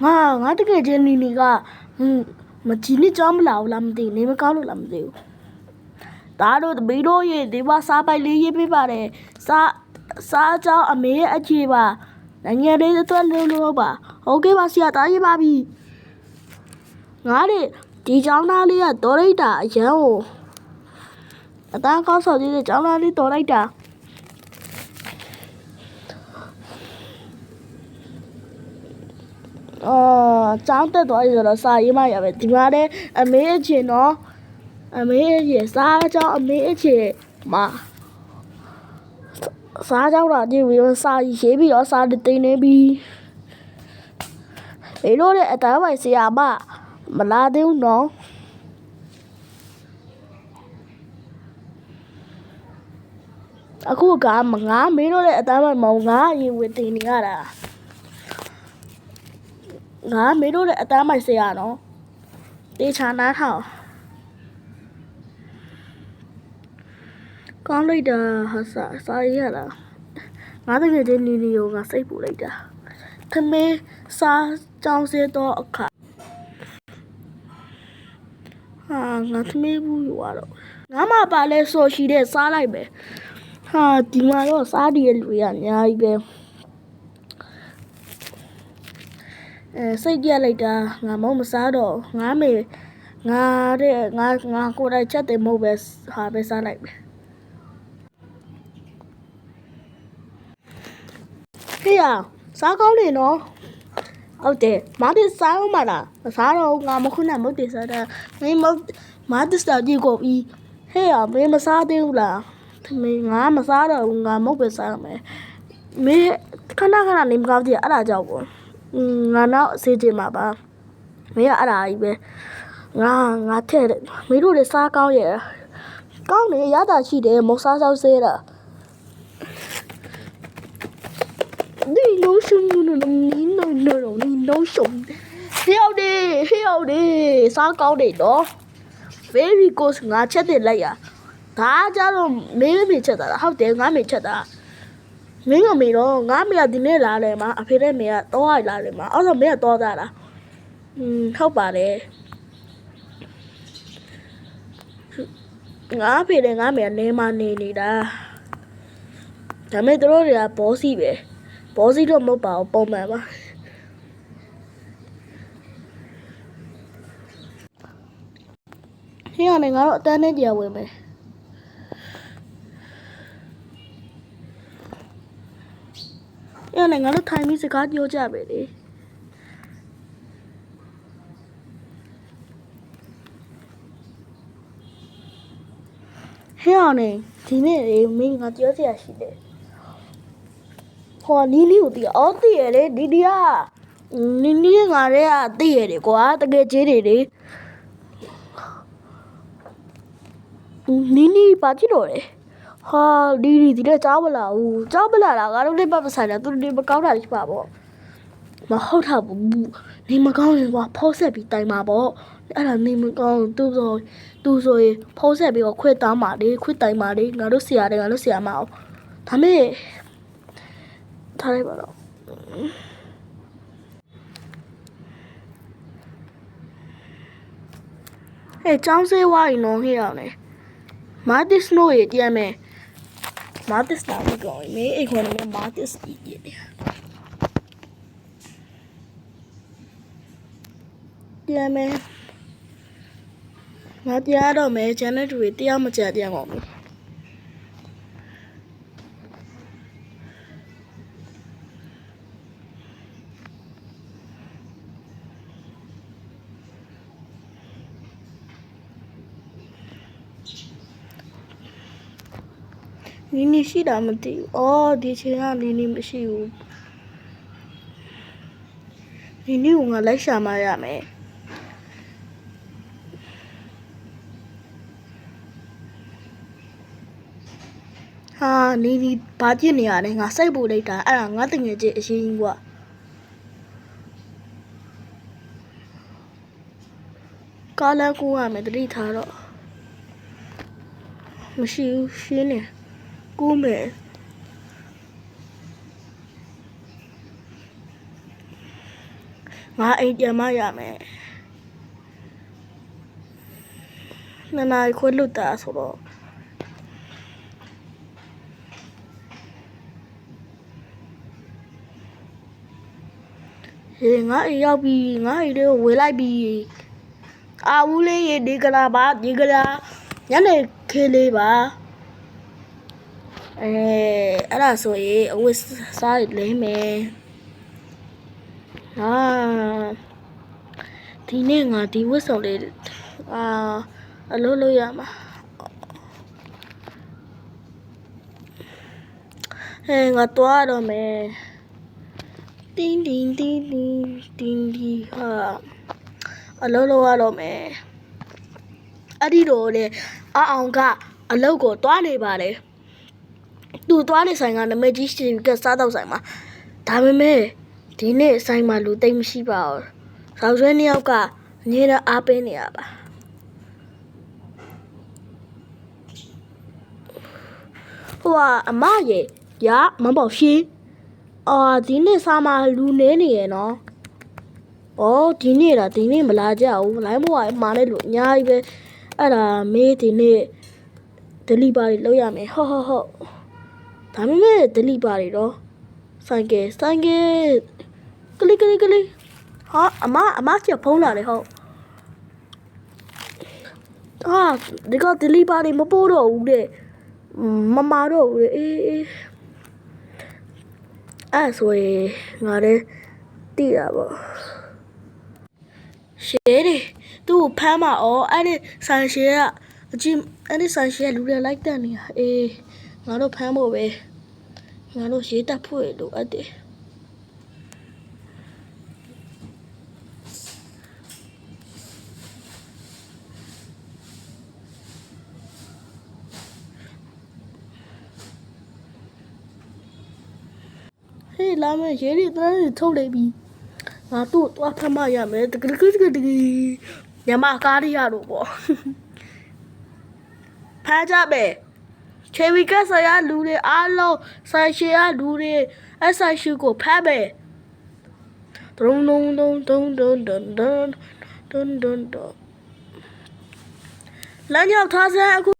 ငါတကယ်ချင်းနီနီကမကြီးနေကြောင်းမလာဘူးလားမသိနေမကောင်းလို့လားမသိဘူးဒါတို့တပီးတို့ရေဒီပါစားပိုက်လေးရေးပေးပါတယ်စားကြောင်းအမေရဲ့အခြေပါနိုင်ငံလေးအတွက်လို့ပါဟုတ်ကဲ့ပါဆရာတားရေးပါပြီငါတို့ဒီကြောင်းသားလေးကတော်လိုက်တာအရန်ကိုအသားကောင်းစော်ကြီးတဲ့ကြောင်းသားလေးတော်လိုက်တာကျောင်းတက်သွားပြီဆိုတော့စာရေးမှရပဲဒီမှာလည်းအမေအချင်တော့အမေအချင်စားကြောင်းအမေအချင်မှာစားကြောင်းတော့ဒီပြီးစာရေးပြီးတော့စာတင်နေပြီဘေးလို့တဲ့အတန်းပိုင်ဆရာမလာသေးဘူးနော်အခုကငါမေးလို့တဲ့အတန်းပိုင်မောင်ငါအရင်ဝင်တင်နေရတာငါမေးလို့တဲ့အတန်းပိုင်ဆရာနော်တေချာနားထောင်ကောင်းလိုက်တာဟာစာရလားငါတကယ်ချင်းနီနီကိုငါစိတ်ပူလိုက်တာသမီးစားကြောင်းစေတော့အခါငါသမီးဘူးရွာတော့ငါမှပါလဲဆိုရှိတဲ့စားလိုက်ပဲဒီမှာတော့စားဒီလူရအများကြီးပဲစိတ်ကြက်လိုက်တာငါမစားတော့ငါကိုယ်တိုင်ချက်တယ်မဟုတ်ပဲပဲစားလိုက်ပဲဟေ့ရစားကောင်းနေနော်ဟုတ်တယ်မာတစ်စားအောင်မလားမစားတော့ငါမခုနမုတ်တယ်စားတာမင်းမာတစ်စားကြည့်ကိုပြီးဟေ့ရမင်းမစားသေးဘူးလားမင်းငါမစားတော့ဘူးငါမုတ်ပဲစားမယ်မင်းခဏနေမကောင်းသေးအဲ့ဒါကြောင့်ပေါ့ငါနောက်စေးချင်မှာပါမင်းကအဲ့ဒါကြီးပဲငါထည့်တယ်မင်းတို့လည်းစားကောင်းရဲ့ကောင်းတယ်ရတာရှိတယ်မစားစောက်စေးတာ你弄什么呢？你弄什么？ဟေ့ဒီစားကောင်းတယ်နော် very good ငါချက်တယ်လိုက်ရဒါကြတော့မင်းမေချက်တာဟုတ်တယ်ငါမေချက်တာမင်းကမေတော့ငါမေကဒီနေ့လာတယ်မှာအဖေနဲ့မေကတော့လာတယ်မှာအဲ့တော့မေကတော့တာလားဟုတ်ပါတယ်ငါဖေနဲ့ငါမေကနေမနေနေတာဒါမဲ့တို့တွေကဘောစီပဲဘောစီတော့မဟုတ်ပါဘူးပုံမှန်ပါဟင်းရတယ်ငါတို့အတန်းနဲ့ကြာဝင်မယ်ငါတို့ထိုင်ပြီးစကားပြောကြပဲလေဟဲ့အောင်နေဒီနေ့မင်းငါပြောစရာရှိတယ်ဟောနီနီကိုတည်အောင်တည်ရလေဒီကနီငါတွေကတည်ရတယ်ကွာတကယ်ကြီးတွေလေနီပါကြည့်တော့လေဟာဒီလည်းကြားမလာဘူးကြားမလာတာငါတို့လည်းပတ်မဆိုင်တာသူတို့မကောင်းတာရှိပါပေါ့မဟုတ်တာဘူးနေမကောင်းရင်ကွာဖောက်ဆက်ပြီးတိုင်ပါပေါ့အဲ့ဒါနေမကောင်းသူဆိုရင်ဖောက်ဆက်ပြီးတော့ခွေတောင်းပါလေခွေတိုင်ပါလေငါတို့ဆရာမအောင်ဒါမဲ့ထားလိုက်ပါတော့ဟဲ့ចောင်းစေးဝါရင်တော့ဟေ့အောင်လေမာတစ်စနိုးရဲ့ပြန်မယ်မာတစ်တာမကောင်းမင်းအိတ်ခေါ်နေမာတစ်ကြီးရဲ့ပြန်မယ်ငါတရားတော့မယ်ကျန်တဲ့သူတွေတရားမကြပြန်အောင်နီရှိတာမသိဘူးအော်ဒီချိန်ကနီမရှိဘူးနီကိုငါလိုက်ရှာမရမယ်ဟာနီဘာကြည့်နေရလဲငါစိတ်ပူလိုက်တာအဲ့ဒါငါတငယ်ချင်းအရင်ကြီးကွာကားလမ်းကူးရမယ်တတိထားတော့မရှိဘူးရှင်းနေကူးမယ်င ငါအိမ်ပြန်မရမယ်နှစ်နာရီခွဲလွတ်တာဆိုတော့ဟေးငါအိမ်ရောက်ပြီငါအိမ်လေးကိုဝေလိုက်ပြီအာဦးလေးရေဒီကလာပါဒီကလာညနေခင်းလေးပါအဲ့ဒါဆိုရင်အဝတ်စားလင်းမယ်ဟာဒီနေ့ငါဒီဝတ်စုံလေးအလုပ်လုပ်ရမှာငါတွားတော့မယ်တင်းတင်းတင်းတင်းတင်းဒီဟာအလုပ်လုပ်ရတော့မယ်အဲ့ဒီတော့လေအောင်ကအလုပ်ကိုတွားနေပါလေသူသွားနေဆိုင်ကနမဲကြီးရှင်ကစားတော့ဆိုင်မှာဒါပေမဲ့ဒီနေ့ဆိုင်မှာလူသိမ့်မရှိပါဘူး။ဆောက်ရွှဲနှစ်ယောက်ကအငြင်းတော့အားပေးနေရပါ။ဟိုကအမရေရမပေါ့ရှင်။ဒီနေ့စားမှာလူနေနေရနော်။ဒီနေ့မလာကြဘူး။လိုင်းမို့အမှားနဲ့လူအများကြီးပဲ။အဲ့ဒါမေးဒီနေ့delivery လုပ်ရမယ်။ဟုတ်ဒါပေမဲ့ delivery တော့ဆိုင်ကကလေးဟာအမချဖုံးလာတယ်ဟုတ်ဒီက delivery မပို့တော့ဘူးတဲ့မမာတော့ဘူးလေအေးအဲ့ဆိုရင်ငါလည်းတိတာပေါ့ရှေးတယ်သူ့ကိုဖမ်းမှာအဲ့ဒီဆိုင်ရှေးကအကြည့်အဲ့ဒီဆိုင်ရှေးကလူတွေလိုက်တက်နေတာငါတို့ဖမ်းဖို့ပဲငါတို့ရေးတက်ဖို့လိုအပ်တယ်ဟေးလာမယ်ရေးတွေတန်းတွေထုတ်လိုက်ပြီငါတို့သွားဖမ်းမရမယ်တကညမကားရရတော့ပေါ့ဖမ်းကြမယ်ချေဝီကဆရာလူတွေအားလုံးဆိုင်ရှေရလူတွေအဆိုင်ရှူကိုဖမ်းမယ်ဒုံလမ်းရောက်ထားစမ်းအခု